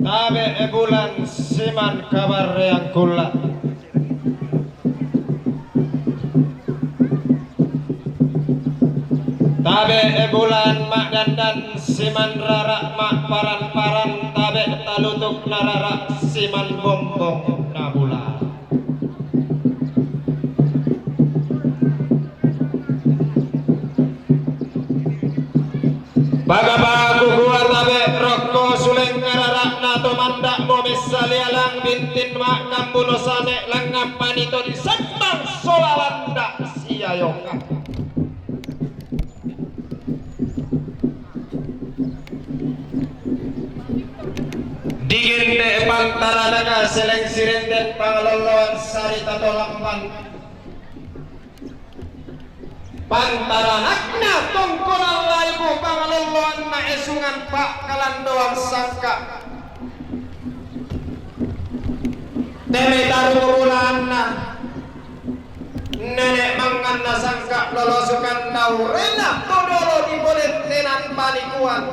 Tabe bulan siman kabar yang kula tabe bulan mak dandan siman rara mak paran-paran tabe talutuk narara siman bombong nabula bagabagu gua tabe rokko suleng karara nato mandak momis salialang bintin mak kambuno sane langam panito di sembang solalanda siayoka diginte pantaranaka seleng sirenden pangaloloan sarita tolampan pantaranakna tongkolan laibu pangaloloan maesungan pak kalandoan sangka teme tarulanna nenek manganna sangka lolosukan daurena todolo di bolet tenan panikuan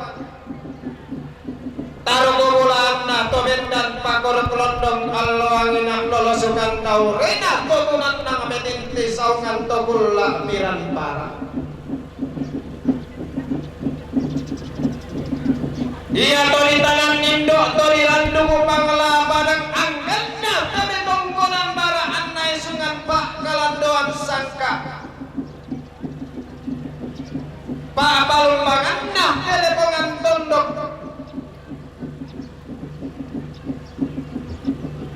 tarulanna tobendan pako makor pelondong allo angina lolosukan tau rena tutunan nang metinti saungan tokulla miran para. Iya tori tangan nindo tori landuku panglabanang anggenna kami tongkonan bara anai sungan pak kalandoan sangka pak balung manganna telepongan tondok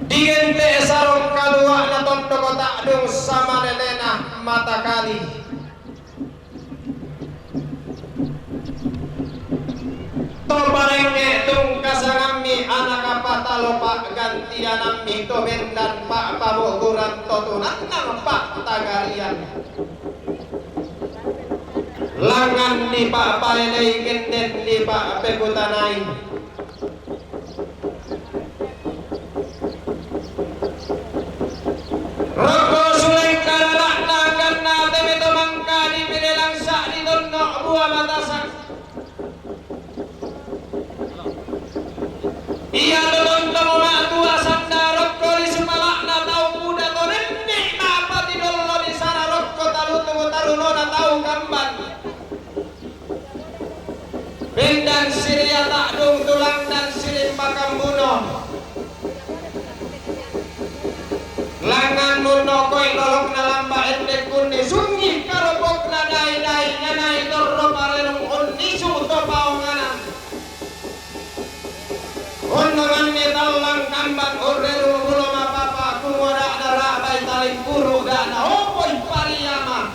digente sarong kalua na tondok tak dung sama lelena mata kali barenge tung kasangami anak apa talopa gantian ammi to bendan pak pamuguran totunan nang pak tagarian langan di pak palelei genden di pak pebutanai roko suleng karana nakan na teme to mangka di pilelang sa di tondo buah matasak iya lolontong matua sanda rokko di sepalak na tau muda to nenek apa di dolo di sana rokko talutu taruno na tau kamban bendan siria tak dung tulang dan sirim bakam buno langan muno koi lolok na lamba endek kunni sungi karobok na dai nganai torro parerung onni suto paonganan Undangan ni talang kamban orderu belum apa-apa kumada darah bayi taling kuru dana opoi pariyama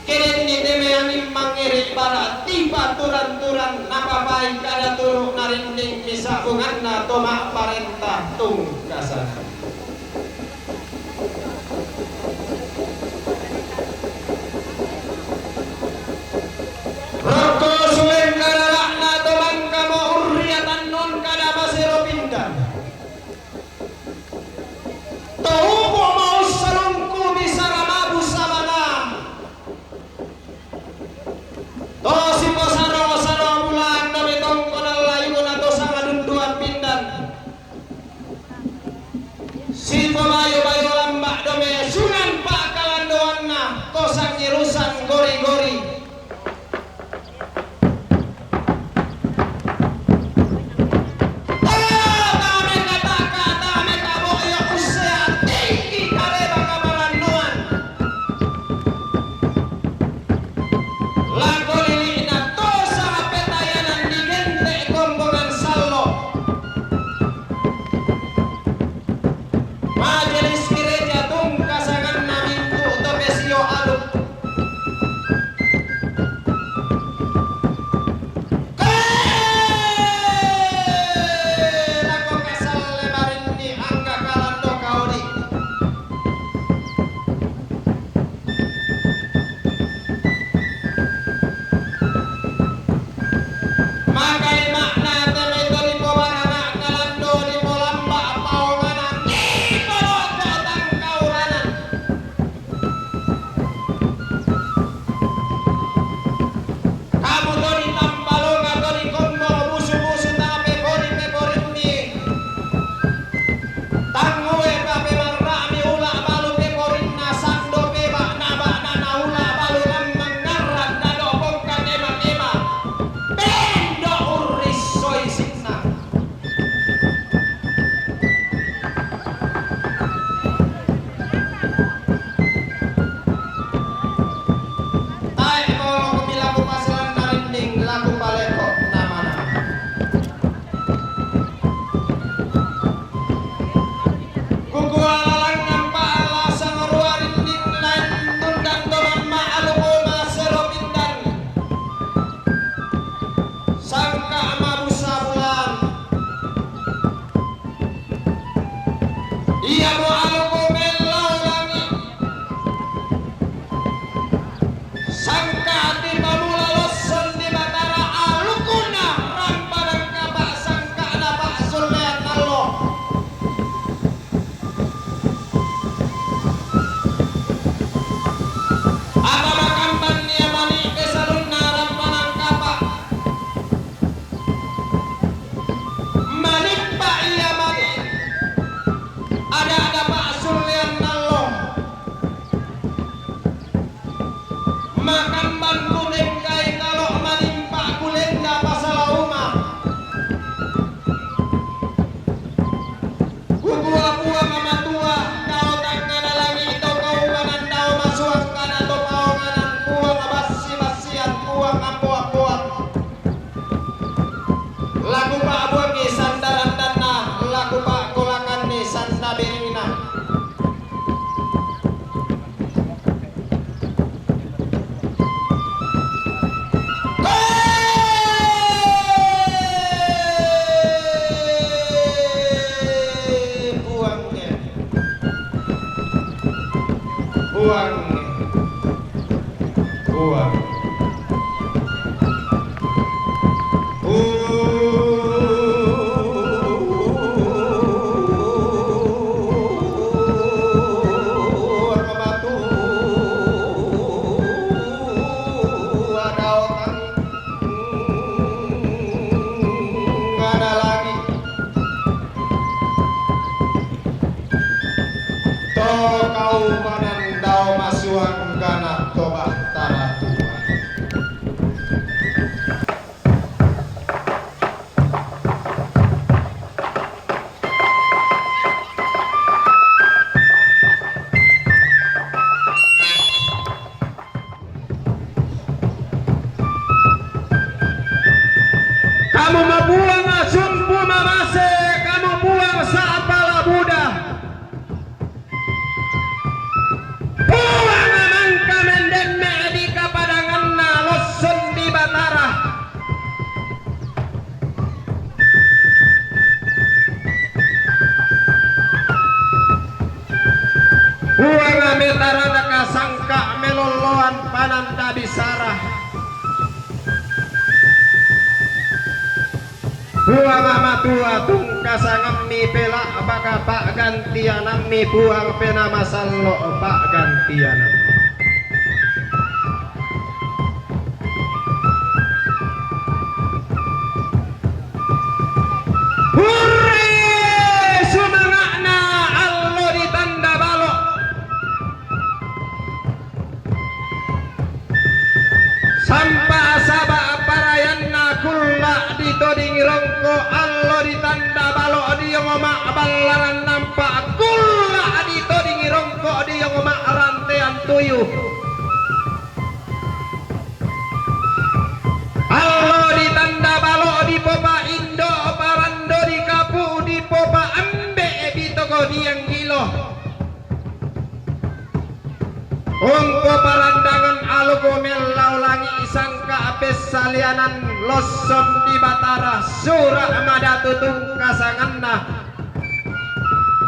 keren ni deme yang mangiri bara tiba turan napa bayi kada turuk narinding bisa unganna toma parentah tung kasana roko sulen karalak na tomang kamo urriatan non kada masero pindan tohuko mau salungku bisa ramabu sabana tosi posaro bulan dami tongkonal layu na to sama dunduan pindan si pemayo bayo lambak dome sungan pak kalandoan na tosang irusan gori-gori Malik buang buang kamu membuang sumpu mamase, kamu buang saapala Buddha, buang mangka mendemme di kapadanganna losun di Batara, buang metarana kasangka meloloan pananda bisara, buang matua tungkasa ngammi pela baka pak gantian ammi buang pena masallo pak gantian. Hurre sumangakna allo ditanda balok, sampah sabak parayanna kulla ditoding rongko allo ditanda balok dia ngomak ballaran nampak kulla ditoding rongko dia ngomak rantean tuyuh, allo ditanda balok di popa indo parando di kapu di popa ambe bitoko diang gilo, ungko parandangan alugo melau langi sangka apes salianan loson di Batara surah madatu tungkasanganna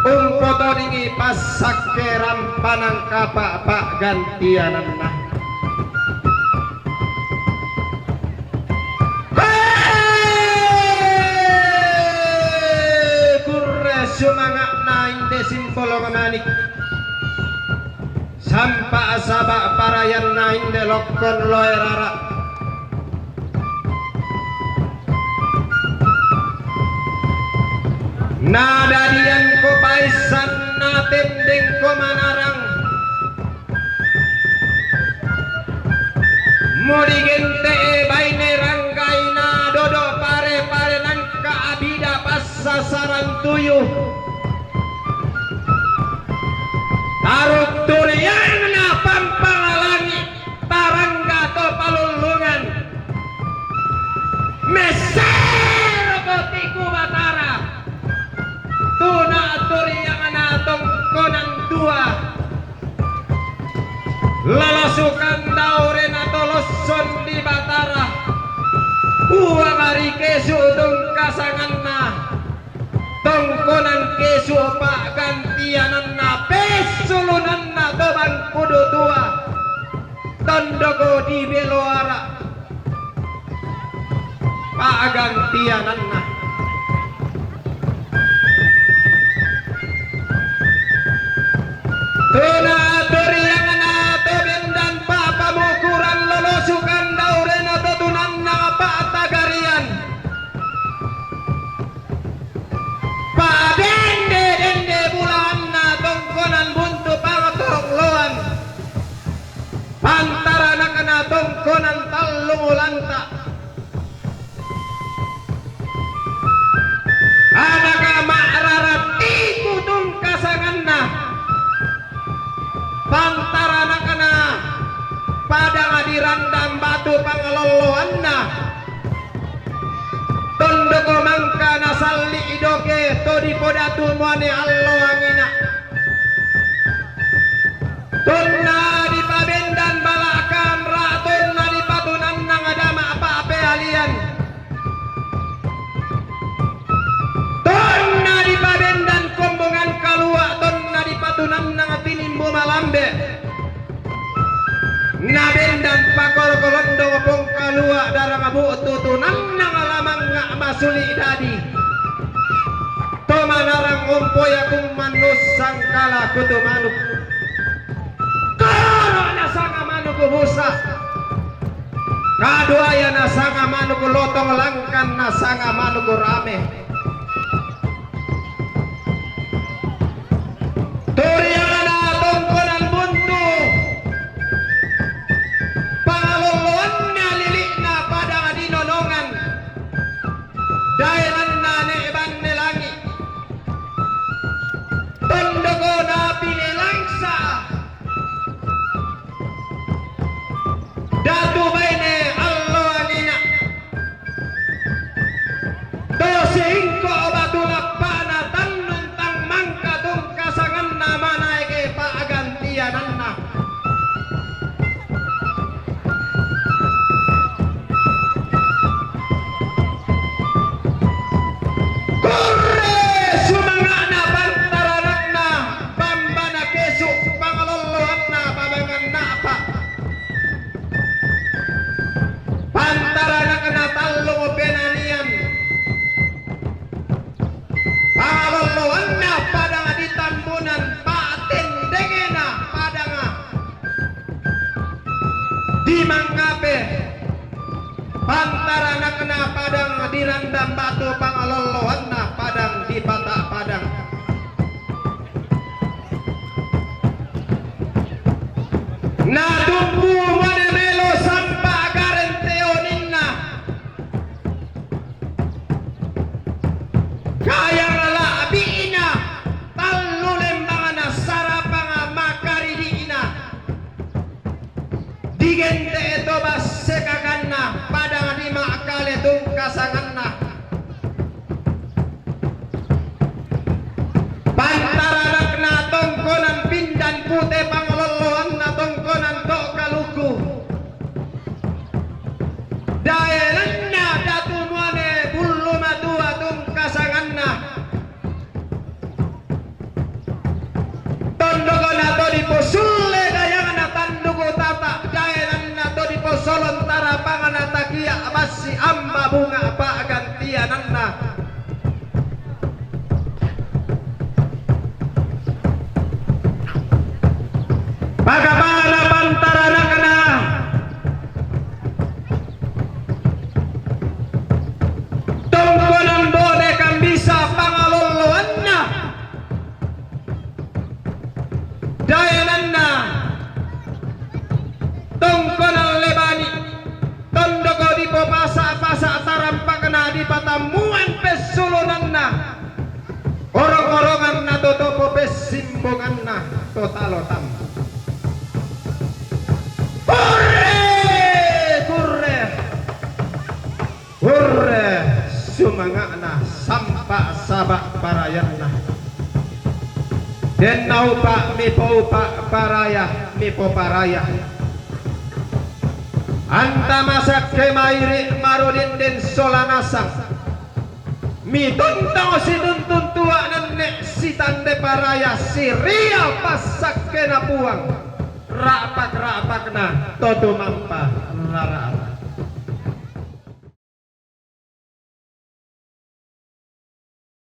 ungko todingi pasake rampanang kapa pak gantiananna. Kurre sumangakna inde simpolo kamanik sampa sabak parayanna inde lokon loerara, nada dian ko paisan na tendeng ko manarang, mudi gente baine ranggai na dodo pare pare nangka abida passasaran tuyuh, taruk durian na pampalangi tarangga to palulungan mesero kotiku Batara tuna durian na tongkonan dua lalasukan dauren atau loson di Batara buang hari kesu tungkasanganna tongkonan kesu pak gantiananna pesulunanna tobang kudu tua tondogo di beloara pak gantiananna. Tuna toriangana tobin dan papa mukuran lolosukan dauren atau tunanna pak tagarian pak dende dende bulanna tongkonan buntu pangatong loan pantara nakana tongkonan tallung ulanta anaka ma'rarat iku tungkasanganna pantara nakana padang dirandam batu pangaloloanna tondoko mangka nasalli idoke todi podatu muane allo angina tonna di pabendan balakan ratonna di patunan nang adama apa-apa alian tonna di pabendan kombongan kalua tonna di patunan nang tinimbo malambe kabututunan nang alamang nga masuli dadi tomanarang umpoy akong manusang kala kutumanuk karo na sanga manuk ubusa kaduaya na sanga manuk lotong langkan na sanga manuk rame turiang na tongkonan buntu pangaluluan na lili na padang dinonongan dahilan na neban nilangi tondogo na pinilangsa datu baine allo anina dosingko batula pana tannun tang mangka tung kasangan na manay ke paagantianan na kurre sumanga na pantaranak na pambana kesu pangalolohan na pabangan na pa pantaranak na talong penanian pangalolohan na padang ditambunan patendenge na padang di mangkape pantaranak na padang dirandam batu pangalolohan na padang di bata padang na tumpu manemelo sampa garenteo ninna kaya labi ina talulem mga sarapang makaridina digente ito basekakan na padang di maakale tung kasangan na pantaranak na tongkonan pindan pute pangalolohan na tongkonan to kaluku daelan na datunwane bulu madua tung kasangan na tondogo na to di posule dayang na tandugo tata daelan na to di posolon tara panganatakia abasi amba bunga pa gantianan na pagabana pantaranak na tongkonan bone kambisa pangalolohan na dayanan na tongkonan lebani tondogo di popasa-pasa tarampak na di patamuan pesulunan na orong-orongan na totopo pesimbongan na totalotam hurre sumanga na sampa sabak parayan na den naupa mipo paraya mipo paraya anta masak kemairi marudin den solanasang mi tuntang si tuntun tua nenek si tande paraya si ria pasak kena puang rapak na todo mampa rara